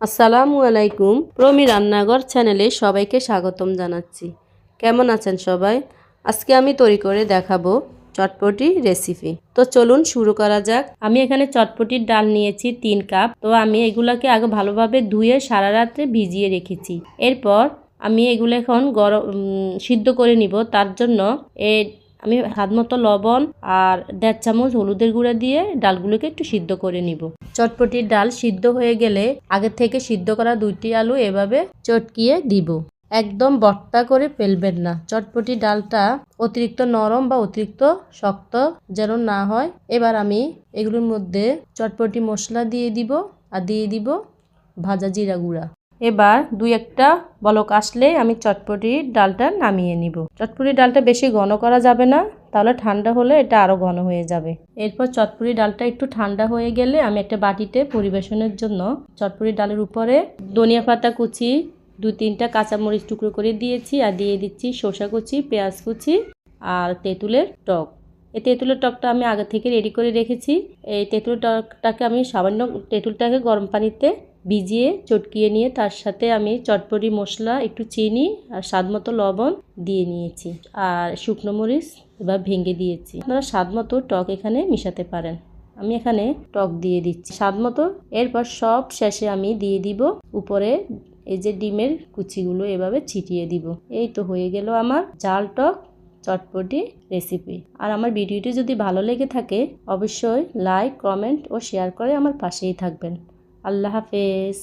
আসসালামু আলাইকুম। প্রমি রান্নাঘর চ্যানেলে সবাইকে স্বাগতম জানাচ্ছি। কেমন আছেন সবাই? আজকে আমি তৈরি করে দেখাবো চটপটি রেসিপি। তো চলুন শুরু করা যাক। আমি এখানে চটপটির ডাল নিয়েছি 3 কাপ। তো আমি এগুলাকে আগে ভালোভাবে ধুয়ে সারা রাত্রে ভিজিয়ে রেখেছি। এরপর আমি এগুলো এখন সিদ্ধ করে নিব। তার জন্য আমি হাত মতো লবণ আর 1.5 চামচ হলুদের গুঁড়া দিয়ে ডালগুলোকে একটু সিদ্ধ করে নিব। চটপটির ডাল সিদ্ধ হয়ে গেলে আগে থেকে সিদ্ধ করা 2টি আলু এভাবে চটকিয়ে দিব। একদম বট্টা করে ফেলবেন না। চটপটি ডালটা অতিরিক্ত নরম বা অতিরিক্ত শক্ত যেন না হয়। এবার আমি এগুলোর মধ্যে চটপটি মশলা দিয়ে দিব আর দিয়ে দিব ভাজা জিরা গুঁড়া। এবার 2-1টা বলক আসলে আমি চটপটির ডালটা নামিয়ে নিব। চটপটির ডালটা বেশি ঘন করা যাবে না, তাহলে ঠান্ডা হলে এটা আরো ঘন হয়ে যাবে। এরপর চটপটির ডালটা একটু ঠান্ডা হয়ে গেলে আমি একটা বাটিতে পরিবেশনের জন্য চটপটির ডালের উপরে ধনিয়া পাতা কুচি, 2-3টা কাঁচামরিচ টুকরো করে দিয়েছি আর দিয়ে দিচ্ছি শসা কুচি, পেঁয়াজ কুচি আর তেঁতুলের টক। এই তেঁতুলের টকটা আমি আগে থেকে রেডি করে রেখেছি। এই তেঁতুলের টকটাকে আমি সামান্য তেঁতুলটাকে গরম পানিতে ভিজিয়ে চটকিয়ে নিয়ে তার সাথে আমি চটপটি মশলা, একটু চিনি আর স্বাদমতো লবণ দিয়ে নিয়েছি আর শুকনো মরিচ এবার ভেঙে দিয়েছি। আপনারা স্বাদমতো টক এখানে মিশাতে পারেন। আমি এখানে টক দিয়ে দিচ্ছি স্বাদমতো। এরপর সব শেষে আমি দিয়ে দিব উপরে এই যে ডিমের কুচিগুলো এভাবে ছিটিয়ে দিব। এই তো হয়ে গেল আমার ঝাল টক চটপটি রেসিপি। আর আমার ভিডিওটি যদি ভালো লেগে থাকে অবশ্যই লাইক, কমেন্ট ও শেয়ার করে আমার পাশেই থাকবেন। আল্লাহ হাফেজ।